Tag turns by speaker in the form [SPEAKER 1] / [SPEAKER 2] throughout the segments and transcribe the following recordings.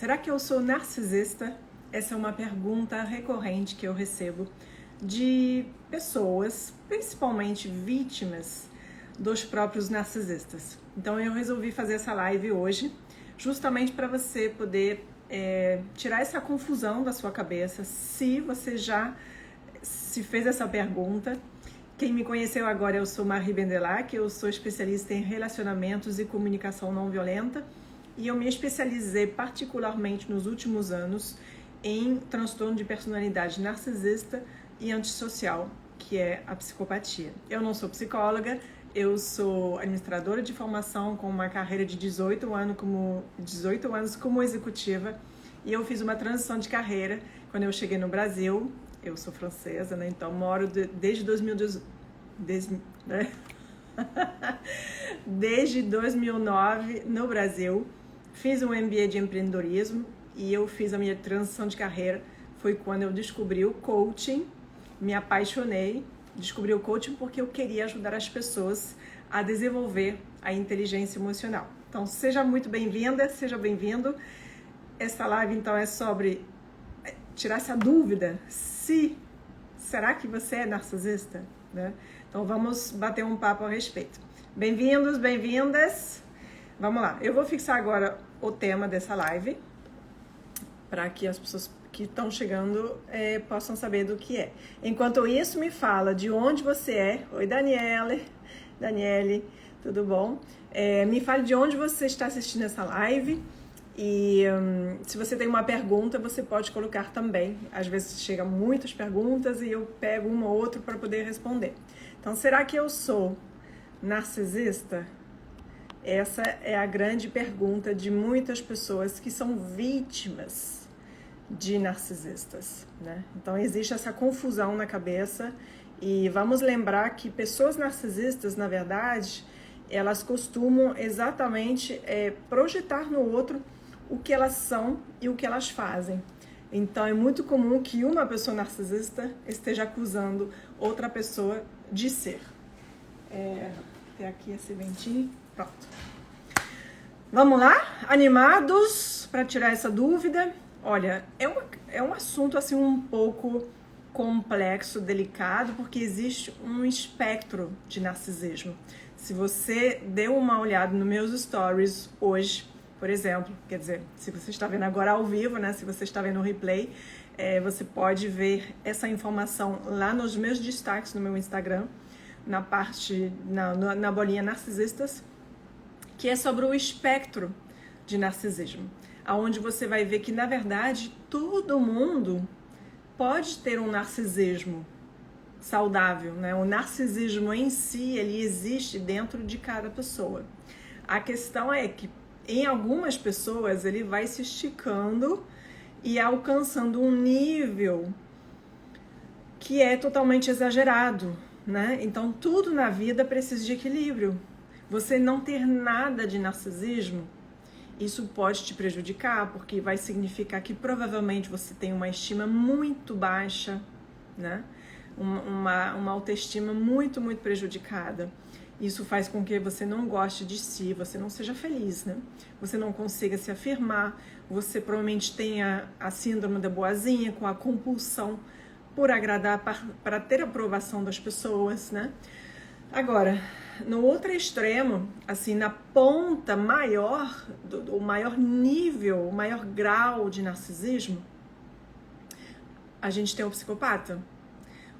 [SPEAKER 1] Será que eu sou narcisista? Essa é uma pergunta recorrente que eu recebo de pessoas, principalmente vítimas dos próprios narcisistas. Então eu resolvi fazer essa live hoje, justamente para você poder tirar essa confusão da sua cabeça, se você já se fez essa pergunta. Quem me conheceu agora, eu sou Marie Bendelac, eu sou especialista em relacionamentos e comunicação não violenta e eu me especializei particularmente nos últimos anos em transtorno de personalidade narcisista e antissocial, que é a psicopatia. Eu não sou psicóloga, eu sou administradora de formação com uma carreira de 18 anos como executiva e eu fiz uma transição de carreira quando eu cheguei no Brasil. Eu sou francesa, né? Então moro desde 2009 no Brasil. Fiz um MBA de empreendedorismo e eu fiz a minha transição de carreira. Foi quando eu descobri o coaching, me apaixonei. Descobri o coaching porque eu queria ajudar as pessoas a desenvolver a inteligência emocional. Então seja muito bem-vinda, seja bem-vindo. Essa live então é sobre tirar essa dúvida, será que você é narcisista? Né? Então vamos bater um papo a respeito. Bem-vindos, bem-vindas. Vamos lá, eu vou fixar agora o tema dessa live para que as pessoas que estão chegando possam saber do que é. Enquanto isso, me fala de onde você é. Oi, Daniele, tudo bom? Me fale de onde você está assistindo essa live. E se você tem uma pergunta, você pode colocar também. Às vezes chegam muitas perguntas e eu pego uma ou outra para poder responder. Então, será que eu sou narcisista? Essa é a grande pergunta de muitas pessoas que são vítimas de narcisistas, né? Então, existe essa confusão na cabeça e vamos lembrar que pessoas narcisistas, na verdade, elas costumam exatamente projetar no outro o que elas são e o que elas fazem. Então, é muito comum que uma pessoa narcisista esteja acusando outra pessoa de ser. Tem aqui esse ventinho. Pronto. Vamos lá? Animados para tirar essa dúvida? Olha, é um assunto assim um pouco complexo, delicado, porque existe um espectro de narcisismo. Se você deu uma olhada nos meus stories hoje, por exemplo, quer dizer, se você está vendo agora ao vivo, né? Se você está vendo o replay, você pode ver essa informação lá nos meus destaques no meu Instagram, na bolinha narcisistas, que é sobre o espectro de narcisismo, aonde você vai ver que, na verdade, todo mundo pode ter um narcisismo saudável, né? O narcisismo em si, ele existe dentro de cada pessoa. A questão é que em algumas pessoas ele vai se esticando e alcançando um nível que é totalmente exagerado, né? Então tudo na vida precisa de equilíbrio. Você não ter nada de narcisismo, isso pode te prejudicar, porque vai significar que provavelmente você tem uma estima muito baixa, né? Uma autoestima muito, muito prejudicada. Isso faz com que você não goste de si, você não seja feliz, né? Você não consiga se afirmar, você provavelmente tenha a síndrome da boazinha, com a compulsão por agradar, para ter a aprovação das pessoas, né? Agora, no outro extremo, assim, na ponta maior, o maior nível, o maior grau de narcisismo, a gente tem o psicopata.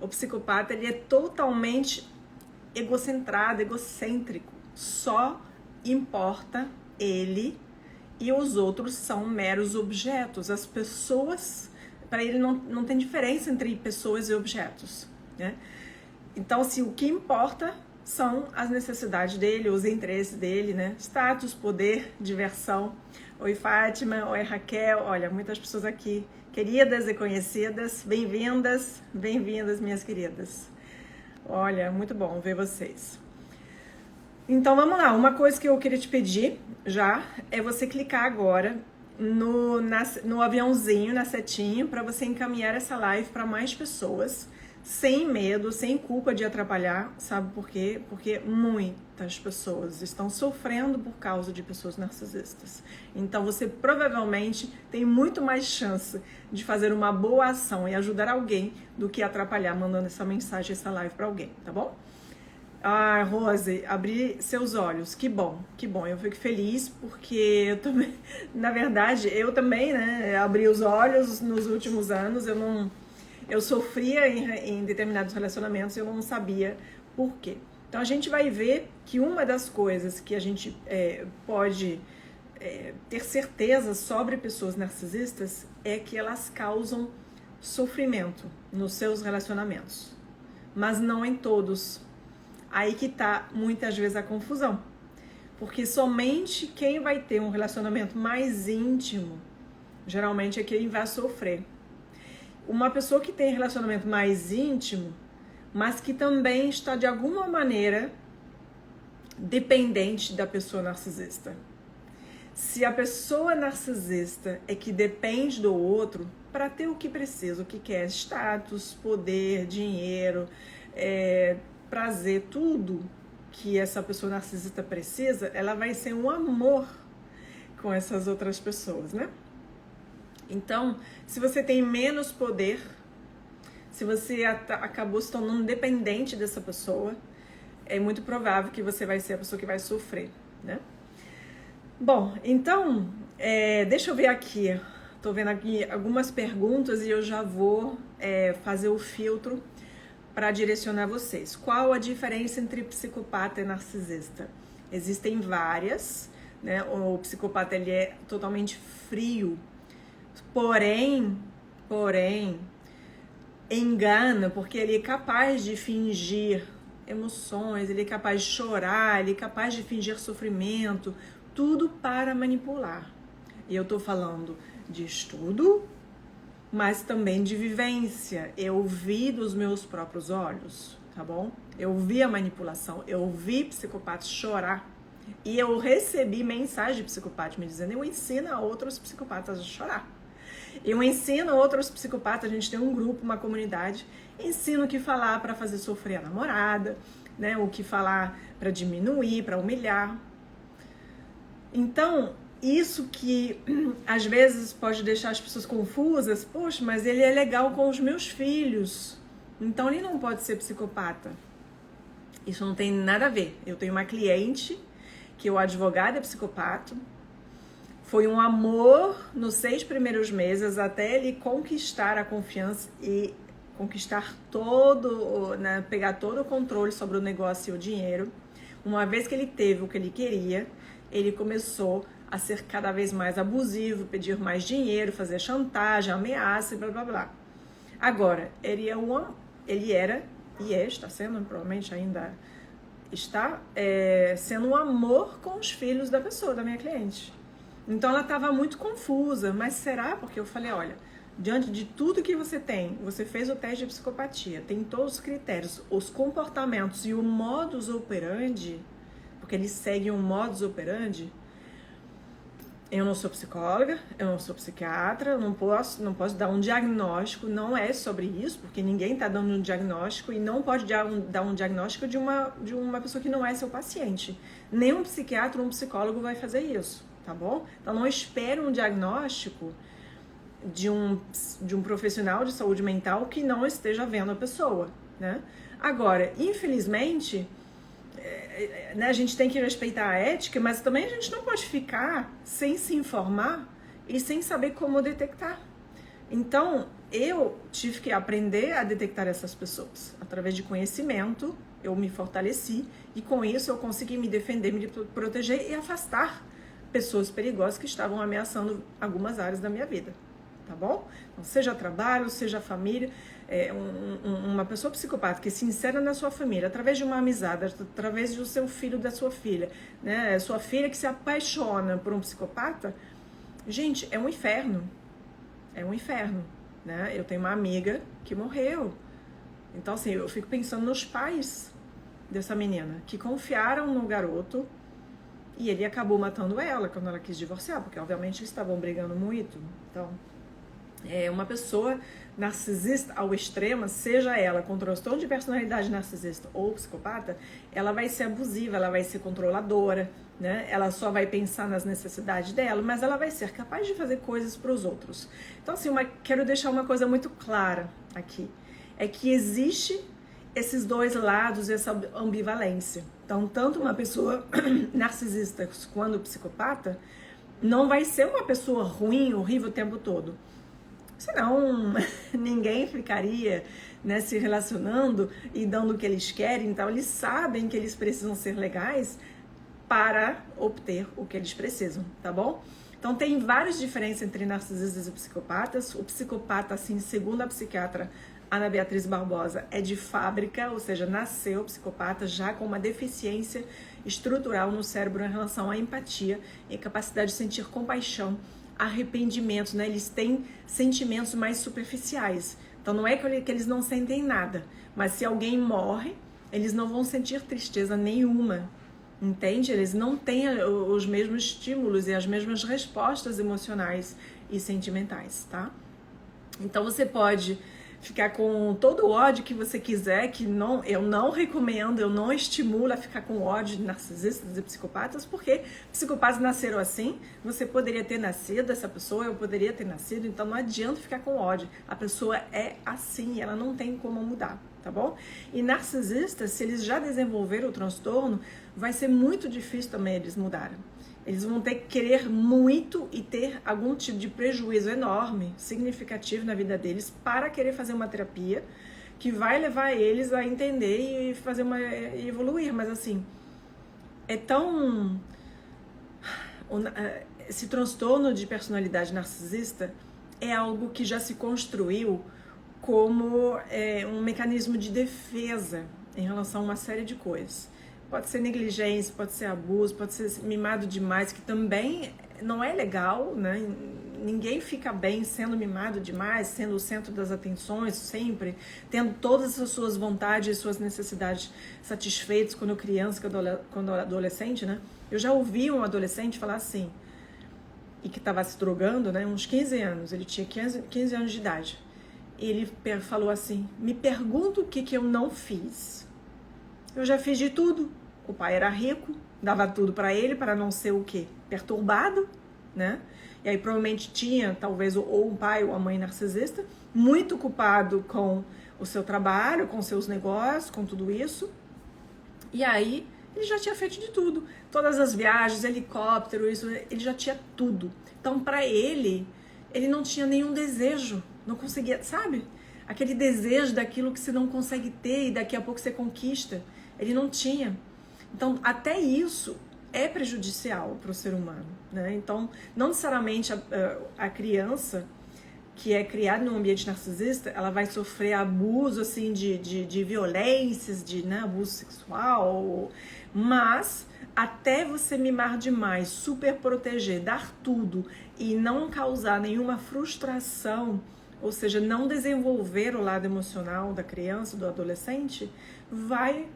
[SPEAKER 1] O psicopata, ele é totalmente egocentrado, egocêntrico. Só importa ele e os outros são meros objetos. As pessoas, para ele não tem diferença entre pessoas e objetos, né? Então, assim, o que importa são as necessidades dele, os interesses dele, né? Status, poder, diversão. Oi, Fátima. Oi, Raquel. Olha, muitas pessoas aqui, queridas e conhecidas. Bem-vindas, minhas queridas. Olha, muito bom ver vocês. Então, vamos lá. Uma coisa que eu queria te pedir já é você clicar agora no aviãozinho, na setinha, para você encaminhar essa live para mais pessoas. sem medo, sem culpa de atrapalhar. Sabe por quê? Porque muitas pessoas estão sofrendo por causa de pessoas narcisistas. Então você provavelmente tem muito mais chance de fazer uma boa ação e ajudar alguém do que atrapalhar mandando essa mensagem, essa live para alguém, tá bom? Ah, Rose, abri seus olhos, que bom, que bom. Eu fico feliz porque eu também, na verdade, eu também, né, abri os olhos nos últimos anos. Eu sofria em determinados relacionamentos, eu não sabia por quê. Então a gente vai ver que uma das coisas que a gente pode ter certeza sobre pessoas narcisistas é que elas causam sofrimento nos seus relacionamentos, mas não em todos. Aí que tá muitas vezes a confusão, porque somente quem vai ter um relacionamento mais íntimo, geralmente é quem vai sofrer. Uma pessoa que tem relacionamento mais íntimo, mas que também está de alguma maneira dependente da pessoa narcisista. Se a pessoa narcisista é que depende do outro para ter o que precisa, o que quer, status, poder, dinheiro, prazer, tudo que essa pessoa narcisista precisa, ela vai ser um amor com essas outras pessoas, né? Então, se você tem menos poder, se você acabou se tornando dependente dessa pessoa, é muito provável que você vai ser a pessoa que vai sofrer, né? Bom, então, deixa eu ver aqui. Tô vendo aqui algumas perguntas e eu já vou fazer o filtro para direcionar vocês. Qual a diferença entre psicopata e narcisista? Existem várias, né? O psicopata ele é totalmente frio, porém engana, porque ele é capaz de fingir emoções, ele é capaz de chorar, ele é capaz de fingir sofrimento, tudo para manipular. E eu tô falando de estudo, mas também de vivência. Eu vi dos meus próprios olhos, tá bom? Eu vi a manipulação, eu vi psicopatas chorar. E eu recebi mensagem de psicopatas me dizendo: eu ensino a outros psicopatas a chorar. Eu ensino a outros psicopatas, a gente tem um grupo, uma comunidade, ensino o que falar para fazer sofrer a namorada, né? O que falar para diminuir, para humilhar. Então, isso que às vezes pode deixar as pessoas confusas. Poxa, mas ele é legal com os meus filhos, então ele não pode ser psicopata. Isso não tem nada a ver. Eu tenho uma cliente que o advogado é psicopata. Foi um amor nos 6 primeiros meses até ele conquistar a confiança e conquistar todo, né, pegar todo o controle sobre o negócio e o dinheiro. Uma vez que ele teve o que ele queria, ele começou a ser cada vez mais abusivo, pedir mais dinheiro, fazer chantagem, ameaça e blá blá blá. Agora, ele era e está sendo, provavelmente ainda está, sendo um amor com os filhos da pessoa, da minha cliente. Então ela estava muito confusa, mas será? Porque eu falei, olha, diante de tudo que você tem, você fez o teste de psicopatia, tem todos os critérios, os comportamentos e o modus operandi, porque ele segue um modus operandi. Eu não sou psicóloga, eu não sou psiquiatra, eu não posso dar um diagnóstico, não é sobre isso, porque ninguém está dando um diagnóstico e não pode dar um diagnóstico de uma pessoa que não é seu paciente. Nem um psiquiatra ou um psicólogo vai fazer isso, tá bom? Então não espere um diagnóstico de um profissional de saúde mental que não esteja vendo a pessoa, né? Agora, infelizmente, né, a gente tem que respeitar a ética, mas também a gente não pode ficar sem se informar e sem saber como detectar. Então, eu tive que aprender a detectar essas pessoas. Através de conhecimento, eu me fortaleci e com isso eu consegui me defender, me proteger e afastar pessoas perigosas que estavam ameaçando algumas áreas da minha vida, tá bom? Então, seja trabalho, seja família, uma pessoa psicopata que se insere na sua família através de uma amizade, através do seu filho, da sua filha, né? Sua filha que se apaixona por um psicopata, gente, é um inferno. É um inferno, né? Eu tenho uma amiga que morreu. Então, assim, eu fico pensando nos pais dessa menina que confiaram no garoto e ele acabou matando ela quando ela quis divorciar, porque obviamente eles estavam brigando muito. Então, Uma pessoa narcisista ao extremo, seja ela com transtorno de personalidade narcisista ou psicopata, ela vai ser abusiva, ela vai ser controladora, né? Ela só vai pensar nas necessidades dela, mas ela vai ser capaz de fazer coisas para os outros. Então, assim, quero deixar uma coisa muito clara aqui, é que existe esses dois lados, essa ambivalência. Então, tanto uma pessoa narcisista quanto psicopata não vai ser uma pessoa ruim, horrível o tempo todo. Senão, ninguém ficaria, né, se relacionando e dando o que eles querem. Então, eles sabem que eles precisam ser legais para obter o que eles precisam, tá bom? Então, tem várias diferenças entre narcisistas e psicopatas. O psicopata, assim, segundo a psiquiatra Ana Beatriz Barbosa, é de fábrica, ou seja, nasceu psicopata já com uma deficiência estrutural no cérebro em relação à empatia e capacidade de sentir compaixão, arrependimento, né? Eles têm sentimentos mais superficiais. Então não é que eles não sentem nada, mas se alguém morre, eles não vão sentir tristeza nenhuma, entende? Eles não têm os mesmos estímulos e as mesmas respostas emocionais e sentimentais, tá? Então você pode ficar com todo o ódio que você quiser, que eu não recomendo, eu não estimulo a ficar com ódio de narcisistas e psicopatas, porque psicopatas nasceram assim, você poderia ter nascido, essa pessoa, eu poderia ter nascido, então não adianta ficar com ódio, a pessoa é assim, ela não tem como mudar, tá bom? E narcisistas, se eles já desenvolveram o transtorno, vai ser muito difícil também eles mudarem. Eles vão ter que querer muito e ter algum tipo de prejuízo enorme, significativo na vida deles para querer fazer uma terapia que vai levar eles a entender e evoluir. Mas assim, é tão... Esse transtorno de personalidade narcisista é algo que já se construiu como um mecanismo de defesa em relação a uma série de coisas. Pode ser negligência, pode ser abuso, pode ser mimado demais, que também não é legal, né? Ninguém fica bem sendo mimado demais, sendo o centro das atenções sempre, tendo todas as suas vontades e suas necessidades satisfeitas quando criança, quando adolescente, né? Eu já ouvi um adolescente falar assim, e que estava se drogando, né? Uns 15 anos, ele tinha 15 anos de idade. E ele falou assim, me pergunta o que eu não fiz. Eu já fiz de tudo. O pai era rico, dava tudo para ele para não ser o quê? Perturbado, né? E aí provavelmente tinha, talvez, ou um pai ou uma mãe narcisista, muito ocupado com o seu trabalho, com seus negócios, com tudo isso. E aí ele já tinha feito de tudo. Todas as viagens, helicóptero, isso, ele já tinha tudo. Então, para ele não tinha nenhum desejo, não conseguia, sabe? Aquele desejo daquilo que você não consegue ter e daqui a pouco você conquista. Ele não tinha. Então, até isso é prejudicial para o ser humano, né? Então, não necessariamente a criança que é criada num ambiente narcisista, ela vai sofrer abuso, assim, de violências, né, abuso sexual, mas até você mimar demais, super proteger, dar tudo e não causar nenhuma frustração, ou seja, não desenvolver o lado emocional da criança, do adolescente, vai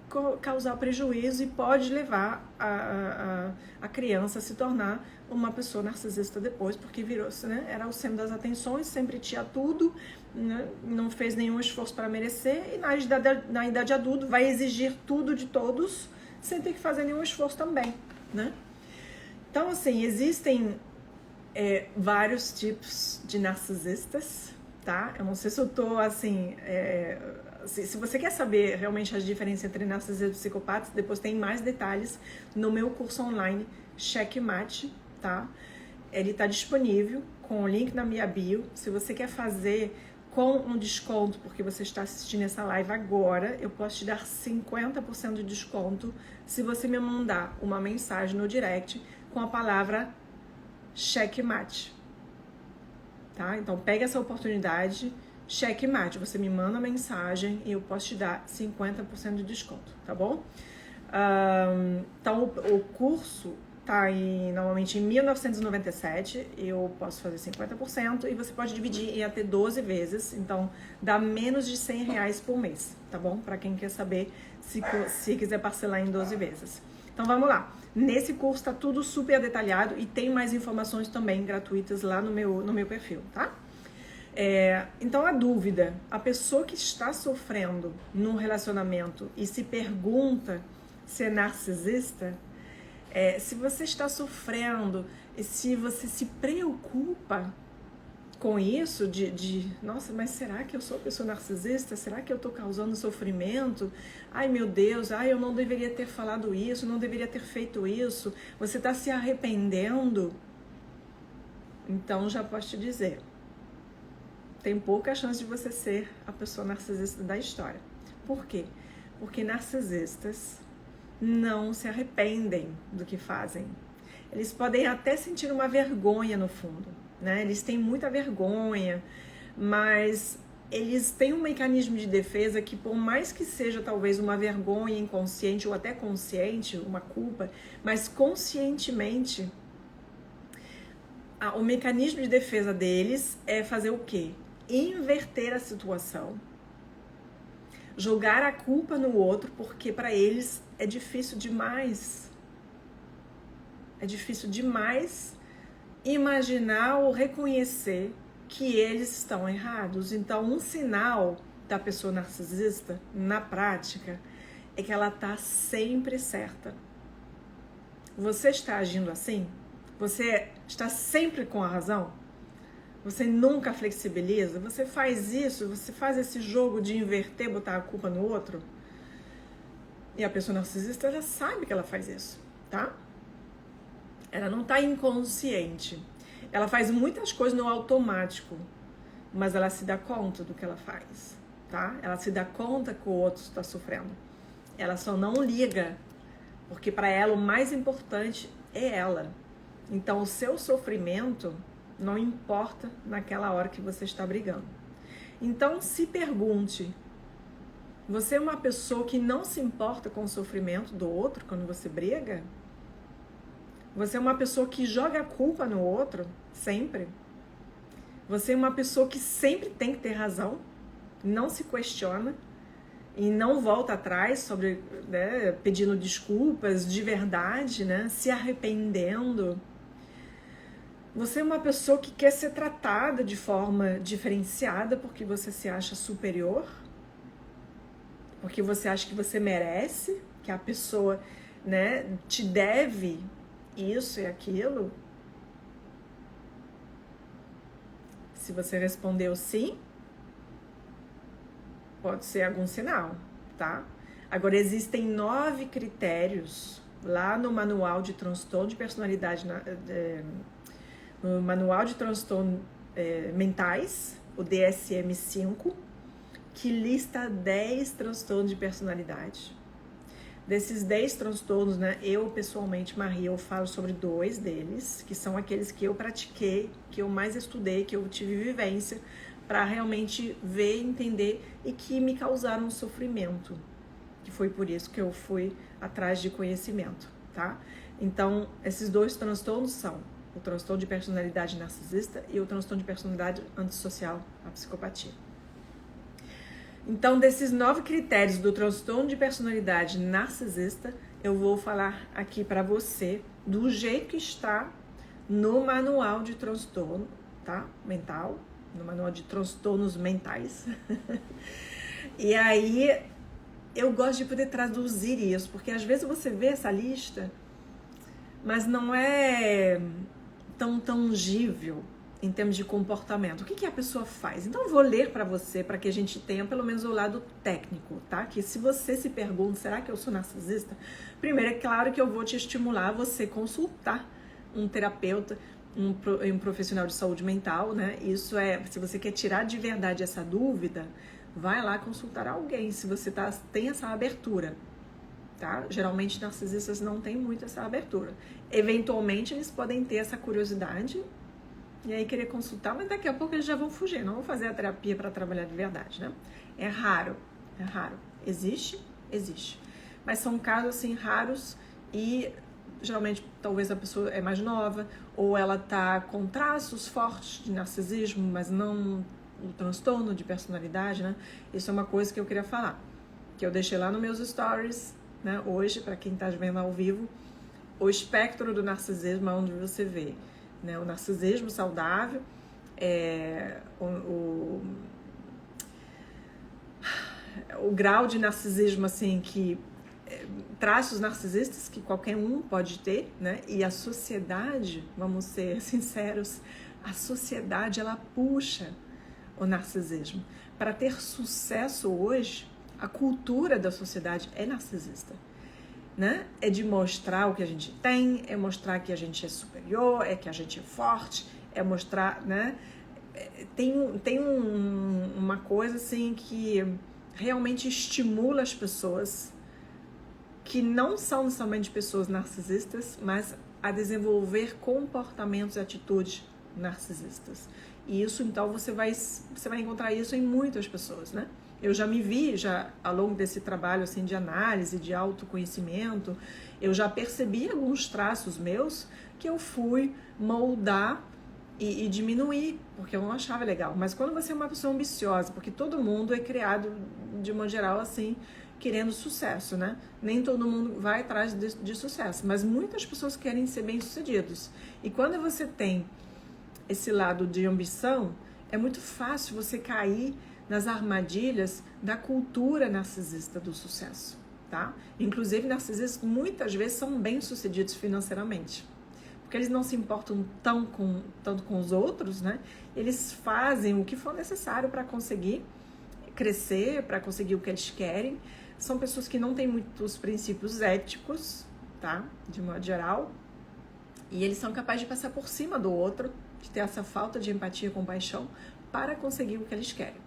[SPEAKER 1] causar prejuízo e pode levar a criança a se tornar uma pessoa narcisista depois, porque virou, né, era o centro das atenções, sempre tinha tudo, né, não fez nenhum esforço para merecer e na idade adulta vai exigir tudo de todos sem ter que fazer nenhum esforço também, né? Então, assim, existem vários tipos de narcisistas, tá? Eu não sei se eu tô, assim... se você quer saber realmente as diferenças entre narcisistas e psicopatas, depois tem mais detalhes no meu curso online, Checkmate, tá? Ele tá disponível com o link na minha bio. Se você quer fazer com um desconto, porque você está assistindo essa live agora, eu posso te dar 50% de desconto se você me mandar uma mensagem no direct com a palavra Checkmate. Tá? Então, pega essa oportunidade, Checkmate. Você me manda a mensagem e eu posso te dar 50% de desconto, tá bom? Então, o curso tá normalmente em R$1.997, eu posso fazer 50% e você pode dividir em até 12 vezes, então dá menos de R$100 por mês, tá bom? Para quem quer saber se quiser parcelar em 12 vezes. Então vamos lá, nesse curso tá tudo super detalhado e tem mais informações também gratuitas lá no meu perfil, tá? Então a dúvida, a pessoa que está sofrendo num relacionamento e se pergunta se é narcisista, se você está sofrendo e se você se preocupa com isso, nossa, mas será que eu sou pessoa narcisista? Será que eu estou causando sofrimento? Ai meu Deus, eu não deveria ter falado isso, não deveria ter feito isso. Você está se arrependendo? Então já posso te dizer, tem pouca chance de você ser a pessoa narcisista da história. Por quê? Porque narcisistas não se arrependem do que fazem. Eles podem até sentir uma vergonha no fundo, né? Eles têm muita vergonha, mas eles têm um mecanismo de defesa que, por mais que seja talvez uma vergonha inconsciente ou até consciente, uma culpa, mas conscientemente, o mecanismo de defesa deles é fazer o quê? Inverter a situação, jogar a culpa no outro, porque para eles é difícil demais. É difícil demais imaginar ou reconhecer que eles estão errados. Então, um sinal da pessoa narcisista, na prática, é que ela está sempre certa. Você está agindo assim? Você está sempre com a razão? Você nunca flexibiliza? Você faz isso? Você faz esse jogo de inverter, botar a culpa no outro? E a pessoa narcisista, ela sabe que ela faz isso, tá? Ela não está inconsciente. Ela faz muitas coisas no automático, mas ela se dá conta do que ela faz, tá? Ela se dá conta que o outro está sofrendo. Ela só não liga, porque para ela o mais importante é ela. Então o seu sofrimento não importa naquela hora que você está brigando. Então se pergunte, você é uma pessoa que não se importa com o sofrimento do outro quando você briga? Você é uma pessoa que joga a culpa no outro, sempre? Você é uma pessoa que sempre tem que ter razão, não se questiona e não volta atrás sobre, né, pedindo desculpas de verdade, né, se arrependendo. Você é uma pessoa que quer ser tratada de forma diferenciada porque você se acha superior, porque você acha que você merece, que a pessoa, né, te deve isso e aquilo. Se você respondeu sim, pode ser algum sinal, tá? Agora, existem 9 critérios lá no Manual de Transtorno de Personalidade, no Manual de Transtorno Mentais, o DSM-5, que lista 10 transtornos de personalidade. Desses 10 transtornos, né, eu pessoalmente, Maria, eu falo sobre 2 deles, que são aqueles que eu pratiquei, que eu mais estudei, que eu tive vivência, para realmente ver, entender e que me causaram sofrimento. Que foi por isso que eu fui atrás de conhecimento, tá? Então, esses 2 transtornos são o transtorno de personalidade narcisista e o transtorno de personalidade antissocial, a psicopatia. Então, desses 9 critérios do transtorno de personalidade narcisista, eu vou falar aqui para você do jeito que está no manual de transtorno, tá? Mental, no manual de transtornos mentais. E aí, eu gosto de poder traduzir isso, porque às vezes você vê essa lista, mas não é tão tangível em termos de comportamento. O que a pessoa faz? Então eu vou ler para você, para que a gente tenha pelo menos o lado técnico, tá? Que se você se pergunta, será que eu sou narcisista? Primeiro, é claro que eu vou te estimular a você consultar um terapeuta, um profissional de saúde mental, né? Isso se você quer tirar de verdade essa dúvida, vai lá consultar alguém, se você tem essa abertura, tá? Geralmente narcisistas não têm muito essa abertura. Eventualmente eles podem ter essa curiosidade e aí querer consultar, mas daqui a pouco eles já vão fugir, não vão fazer a terapia para trabalhar de verdade, né? É raro. Existe? Existe. Mas são casos assim raros e geralmente talvez a pessoa é mais nova ou ela tá com traços fortes de narcisismo, mas não o transtorno de personalidade, né? Isso é uma coisa que eu queria falar, que eu deixei lá nos meus stories, né? Hoje, para quem tá vendo ao vivo, o espectro do narcisismo é onde você vê, né, o narcisismo saudável, o grau de narcisismo, assim, que traços narcisistas que qualquer um pode ter, né? E a sociedade, vamos ser sinceros, a sociedade, ela puxa o narcisismo. Para ter sucesso hoje, a cultura da sociedade é narcisista, né? É de mostrar o que a gente tem, é mostrar que a gente é superior, é que a gente é forte, é mostrar, né? Tem uma coisa assim que realmente estimula as pessoas que não são somente pessoas narcisistas, mas a desenvolver comportamentos e atitudes narcisistas. E isso, então, você vai encontrar isso em muitas pessoas, né? Eu já me vi, ao longo desse trabalho assim, de análise, de autoconhecimento, eu já percebi alguns traços meus que eu fui moldar e diminuir, porque eu não achava legal. Mas quando você é uma pessoa ambiciosa, porque todo mundo é criado, de modo geral, assim, querendo sucesso, né? Nem todo mundo vai atrás de sucesso, mas muitas pessoas querem ser bem-sucedidos. E quando você tem esse lado de ambição, é muito fácil você cair nas armadilhas da cultura narcisista do sucesso, tá? Inclusive, narcisistas muitas vezes são bem-sucedidos financeiramente, porque eles não se importam tanto com os outros, né? Eles fazem o que for necessário para conseguir crescer, para conseguir o que eles querem. São pessoas que não têm muitos princípios éticos, tá? De modo geral. E eles são capazes de passar por cima do outro, de ter essa falta de empatia e compaixão para conseguir o que eles querem.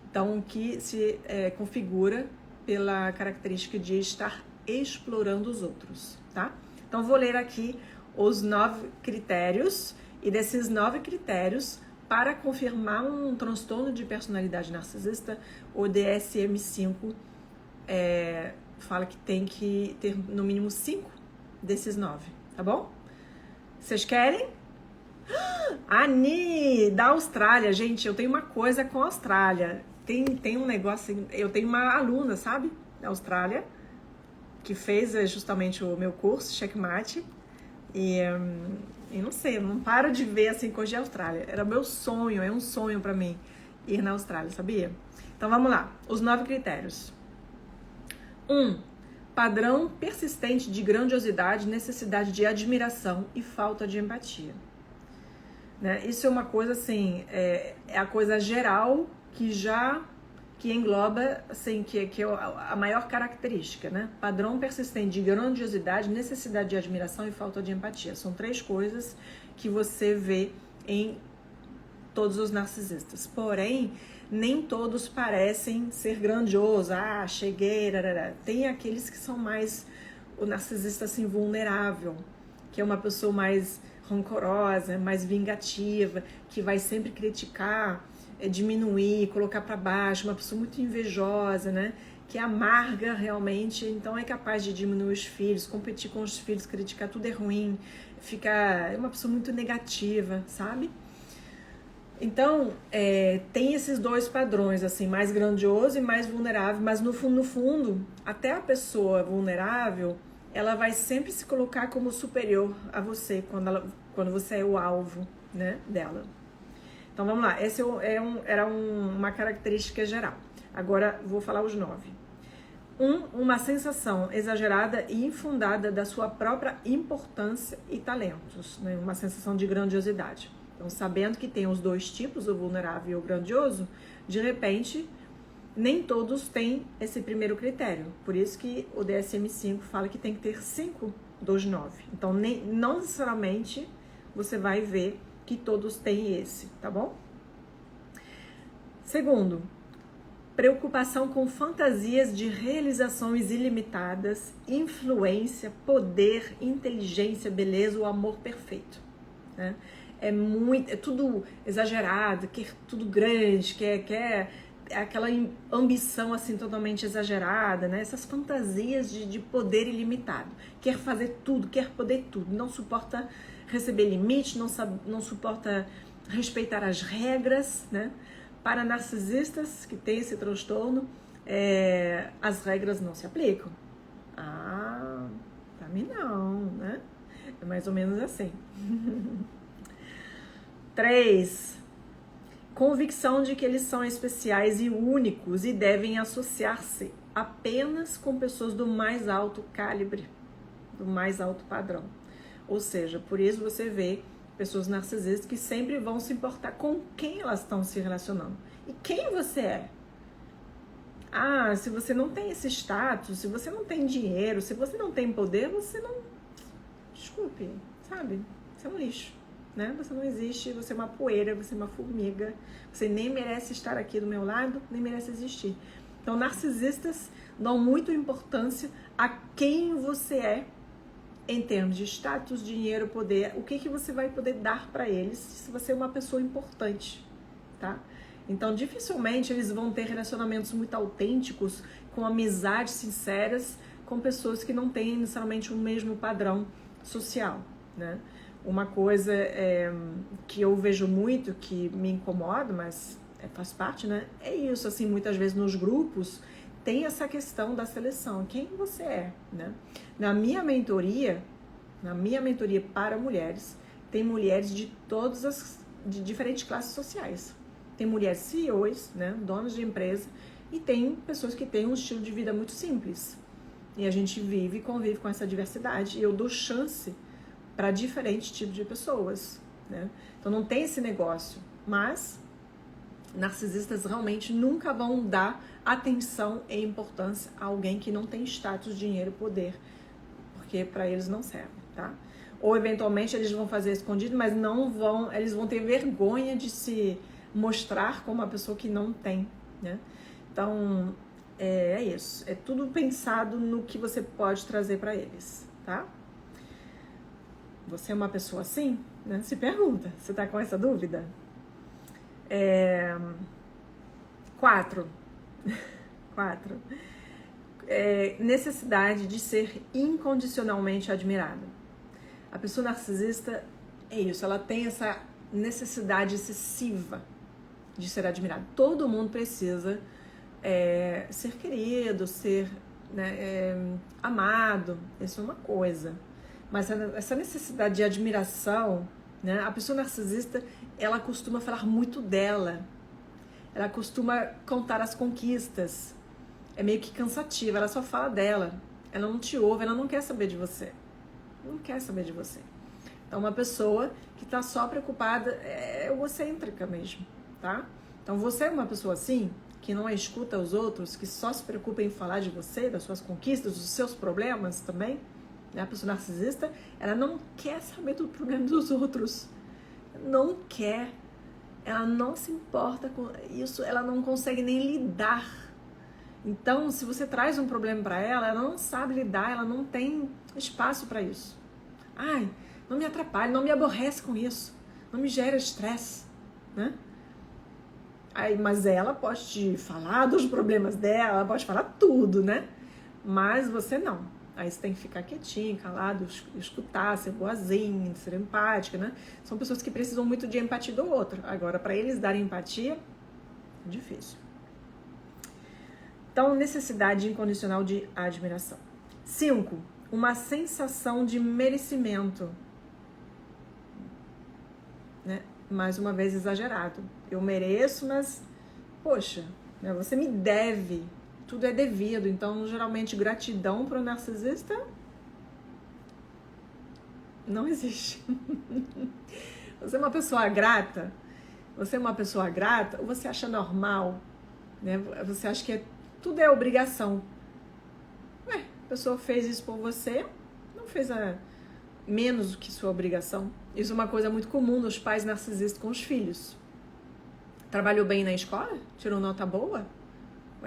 [SPEAKER 1] Então, o que se configura pela característica de estar explorando os outros, tá? Então, vou ler aqui os 9 critérios, e desses 9 critérios, para confirmar um transtorno de personalidade narcisista, o DSM-5 fala que tem que ter no mínimo 5 desses 9, tá bom? Vocês querem? Ani, da Austrália. Gente, eu tenho uma coisa com a Austrália. Tem um negócio, eu tenho uma aluna, sabe, da Austrália, que fez justamente o meu curso, Checkmate, e não sei, eu não paro de ver assim coisa de Austrália. Era meu sonho, é um sonho pra mim ir na Austrália, sabia? Então vamos lá, os 9 critérios. 1. Padrão persistente de grandiosidade, necessidade de admiração e falta de empatia. Né? Isso é uma coisa assim, é a coisa geral que engloba, assim, que é a maior característica, né? Padrão persistente de grandiosidade, necessidade de admiração e falta de empatia. São 3 coisas que você vê em todos os narcisistas. Porém, nem todos parecem ser grandiosos. Ah, cheguei, rarara. Tem aqueles que são mais o narcisista assim vulnerável, que é uma pessoa mais rancorosa, mais vingativa, que vai sempre criticar, diminuir, colocar para baixo, uma pessoa muito invejosa, né? Que é amarga realmente, então é capaz de diminuir os filhos, competir com os filhos, criticar tudo é ruim, é uma pessoa muito negativa, sabe? Então, tem esses 2 padrões, assim, mais grandioso e mais vulnerável, mas no fundo, até a pessoa vulnerável, ela vai sempre se colocar como superior a você, quando você é o alvo, né, dela. Então, vamos lá, essa era uma característica geral. Agora, vou falar os 9. 1. Uma sensação exagerada e infundada da sua própria importância e talentos, né? Uma sensação de grandiosidade. Então, sabendo que tem os 2 tipos, o vulnerável e o grandioso, de repente, nem todos têm esse primeiro critério. Por isso que o DSM-5 fala que tem que ter 5 dos 9. Então, não necessariamente você vai ver que todos têm esse, tá bom? Segundo, preocupação com fantasias de realizações ilimitadas, influência, poder, inteligência, beleza, o amor perfeito, né? É tudo exagerado, quer tudo grande, quer aquela ambição assim totalmente exagerada, né? Essas fantasias de poder ilimitado. Quer fazer tudo, quer poder tudo, não suporta receber limite, não suporta respeitar as regras, né? Para narcisistas que têm esse transtorno, as regras não se aplicam. Ah, pra mim não, né? É mais ou menos assim. 3. Convicção de que eles são especiais e únicos e devem associar-se apenas com pessoas do mais alto calibre, do mais alto padrão. Ou seja, por isso você vê pessoas narcisistas que sempre vão se importar com quem elas estão se relacionando. E quem você é? Ah, se você não tem esse status, se você não tem dinheiro, se você não tem poder, você não... Desculpe, sabe? Você é um lixo, né? Você não existe, você é uma poeira, você é uma formiga. Você nem merece estar aqui do meu lado, nem merece existir. Então, narcisistas dão muita importância a quem você é em termos de status, dinheiro, poder, o que você vai poder dar para eles se você é uma pessoa importante, tá? Então, dificilmente eles vão ter relacionamentos muito autênticos, com amizades sinceras, com pessoas que não têm necessariamente o mesmo padrão social, né? Uma coisa que eu vejo muito, que me incomoda, mas faz parte, né? É isso, assim, muitas vezes nos grupos tem essa questão da seleção, quem você é, né? Na minha mentoria para mulheres, tem mulheres de de diferentes classes sociais. Tem mulheres CEOs, né, donas de empresa, e tem pessoas que têm um estilo de vida muito simples. E a gente vive e convive com essa diversidade, e eu dou chance para diferentes tipos de pessoas, né? Então não tem esse negócio, mas narcisistas realmente nunca vão dar atenção e importância a alguém que não tem status, dinheiro e poder, porque para eles não serve, tá? Ou eventualmente eles vão fazer escondido, mas eles vão ter vergonha de se mostrar como uma pessoa que não tem, né? Então, é isso. É tudo pensado no que você pode trazer para eles, tá? Você é uma pessoa assim? Né? Se pergunta. Você tá com essa dúvida? 4. Necessidade de ser incondicionalmente admirado. A pessoa narcisista é isso, ela tem essa necessidade excessiva de ser admirado. Todo mundo precisa ser querido, ser, né, amado, isso é uma coisa. Mas essa necessidade de admiração, né, a pessoa narcisista, ela costuma falar muito dela, ela costuma contar as conquistas, é meio que cansativa, ela só fala dela, ela não te ouve, ela não quer saber de você, não quer saber de você. Então, uma pessoa que está só preocupada é egocêntrica mesmo, tá? Então, você é uma pessoa assim, que não escuta os outros, que só se preocupa em falar de você, das suas conquistas, dos seus problemas também, né? A pessoa narcisista, ela não quer saber do problema dos outros, não quer, ela não se importa com isso, ela não consegue nem lidar. Então, se você traz um problema para ela não sabe lidar, ela não tem espaço para isso. Ai, não me atrapalhe, não me aborrece com isso, não me gera estresse, né? Aí, mas ela pode te falar dos problemas dela, ela pode falar tudo, né? Mas você não. Aí você tem que ficar quietinho, calado, escutar, ser boazinha, ser empática, né? São pessoas que precisam muito de empatia do outro. Agora, para eles darem empatia, é difícil. Então, necessidade incondicional de admiração. 5. Uma sensação de merecimento. Né? Mais uma vez, exagerado. Eu mereço, mas, poxa, né, você me deve. Tudo é devido. Então, geralmente, gratidão para o narcisista não existe. Você é uma pessoa grata? Você é uma pessoa grata? Ou você acha normal? Né? Você acha que tudo é obrigação? A pessoa fez isso por você, não fez menos do que sua obrigação. Isso é uma coisa muito comum dos pais narcisistas com os filhos. Trabalhou bem na escola? Tirou nota boa?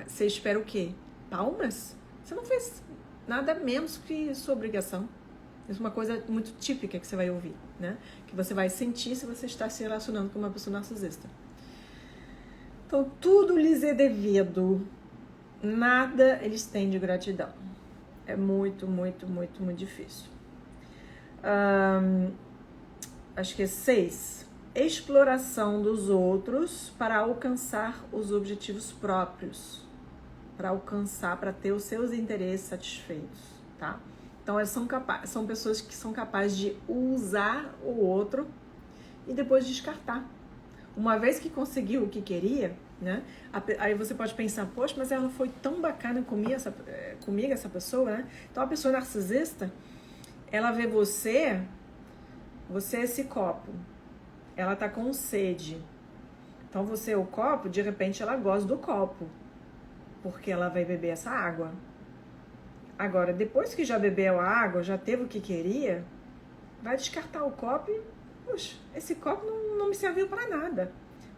[SPEAKER 1] Você espera o quê? Palmas? Você não fez nada menos que sua obrigação. Isso é uma coisa muito típica que você vai ouvir, né? Que você vai sentir se você está se relacionando com uma pessoa narcisista. Então, tudo lhes é devido. Nada eles têm de gratidão. É muito, muito, muito, muito difícil. Acho que é 6. Exploração dos outros para alcançar os objetivos próprios. Para ter os seus interesses satisfeitos, tá? Então, são pessoas que são capazes de usar o outro e depois descartar. Uma vez que conseguiu o que queria, né? Aí você pode pensar, poxa, mas ela foi tão bacana comigo, essa pessoa, né? Então a pessoa narcisista, ela vê você é esse copo, ela tá com sede. Então você é o copo, de repente ela gosta do copo, porque ela vai beber essa água. Agora, depois que já bebeu a água, já teve o que queria, vai descartar o copo e, puxa, esse copo não me serviu para nada.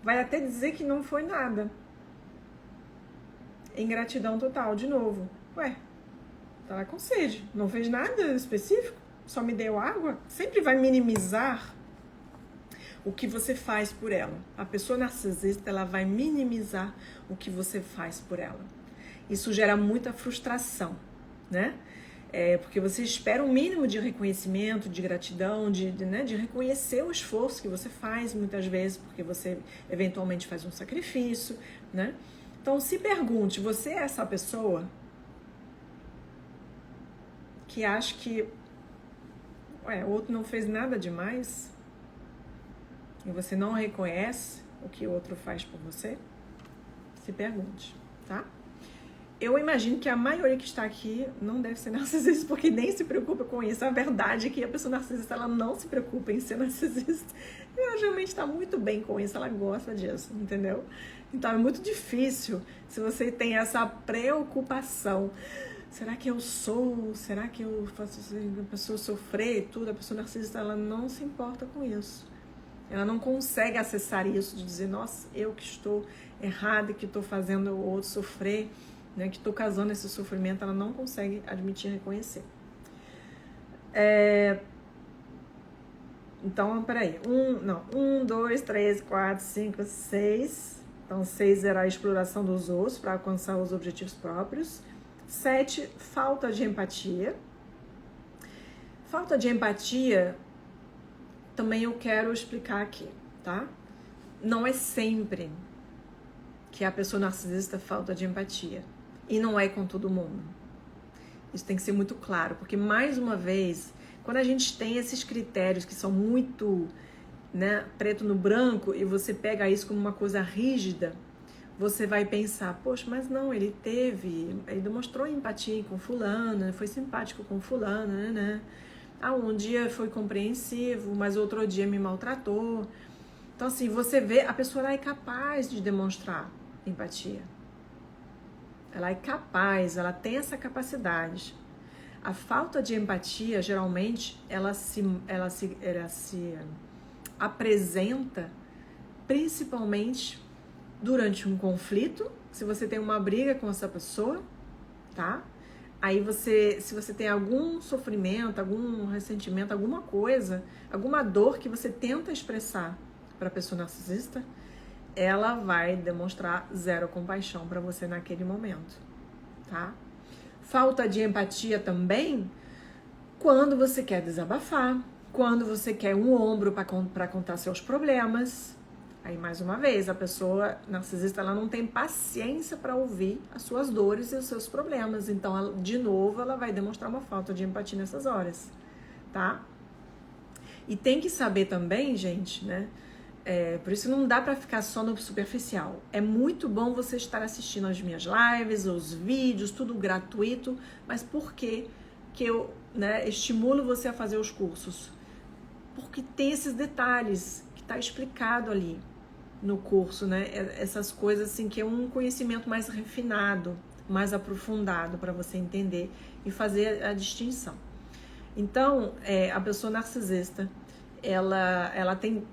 [SPEAKER 1] Vai até dizer que não foi nada. Ingratidão total, de novo. Ué, tá lá com sede, não fez nada específico, só me deu água. Sempre vai minimizar o que você faz por ela. A pessoa narcisista, ela vai minimizar o que você faz por ela. Isso gera muita frustração, né? Porque você espera um mínimo de reconhecimento, de gratidão, de reconhecer o esforço que você faz muitas vezes, porque você eventualmente faz um sacrifício, né? Então se pergunte, você é essa pessoa que acha que o outro não fez nada demais e você não reconhece o que o outro faz por você? Se pergunte, tá? Eu imagino que a maioria que está aqui não deve ser narcisista, porque nem se preocupa com isso. A verdade é que a pessoa narcisista, ela não se preocupa em ser narcisista. Ela geralmente está muito bem com isso, ela gosta disso, entendeu? Então é muito difícil se você tem essa preocupação. Será que eu sou? Será que eu faço a pessoa sofrer e tudo? A pessoa narcisista, ela não se importa com isso. Ela não consegue acessar isso, de dizer, nossa, eu que estou errada, que estou fazendo o outro sofrer, né, que estou causando esse sofrimento, ela não consegue admitir e reconhecer. Então, peraí. 1, 2, 3, 4, 5, 6. Então, 6 era a exploração dos outros para alcançar os objetivos próprios. 7, falta de empatia. Falta de empatia, também eu quero explicar aqui, tá? Não é sempre que a pessoa narcisista falta de empatia. E não é com todo mundo. Isso tem que ser muito claro, porque, mais uma vez, quando a gente tem esses critérios que são muito, né, preto no branco, e você pega isso como uma coisa rígida, você vai pensar, poxa, mas não, ele demonstrou empatia com fulano, foi simpático com fulano, né? Um dia foi compreensivo, mas outro dia me maltratou. Então, assim, você vê, a pessoa é capaz de demonstrar empatia. Ela é capaz, ela tem essa capacidade. A falta de empatia, geralmente, ela se apresenta principalmente durante um conflito, se você tem uma briga com essa pessoa, tá? Aí se você tem algum sofrimento, algum ressentimento, alguma coisa, alguma dor que você tenta expressar para a pessoa narcisista, ela vai demonstrar zero compaixão para você naquele momento, tá? Falta de empatia também quando você quer desabafar, quando você quer um ombro para contar seus problemas. Aí, mais uma vez, a pessoa narcisista, ela não tem paciência para ouvir as suas dores e os seus problemas. Então, de novo, ela vai demonstrar uma falta de empatia nessas horas, tá? E tem que saber também, gente, né? Por isso não dá para ficar só no superficial. É muito bom você estar assistindo as minhas lives, os vídeos, tudo gratuito, mas por que eu, né, estimulo você a fazer os cursos? Porque tem esses detalhes que está explicado ali no curso, né? Essas coisas assim que é um conhecimento mais refinado, mais aprofundado para você entender e fazer a distinção. Então, a pessoa narcisista, ela tem,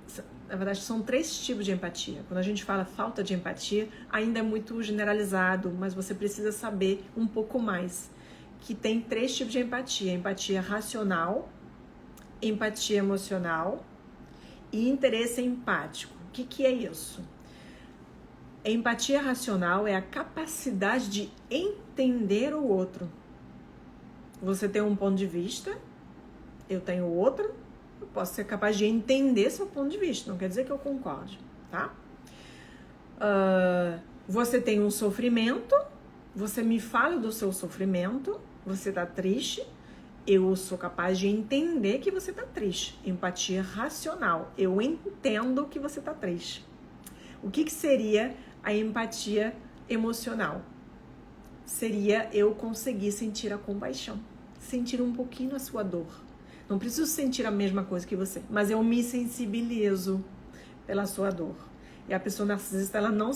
[SPEAKER 1] na verdade, são 3 tipos de empatia. Quando a gente fala falta de empatia, ainda é muito generalizado, mas você precisa saber um pouco mais, que tem 3 tipos de empatia: empatia racional, empatia emocional e interesse empático. O que é isso? A empatia racional é a capacidade de entender o outro. Você tem um ponto de vista, eu tenho outro, eu posso ser capaz de entender seu ponto de vista, não quer dizer que eu concorde, tá? Você tem um sofrimento, você me fala do seu sofrimento, você tá triste, eu sou capaz de entender que você tá triste. Empatia racional, eu entendo que você tá triste, O que seria a empatia emocional? Seria eu conseguir sentir a compaixão, sentir um pouquinho a sua dor. Não preciso sentir a mesma coisa que você, mas eu me sensibilizo pela sua dor. E a pessoa narcisista, ela não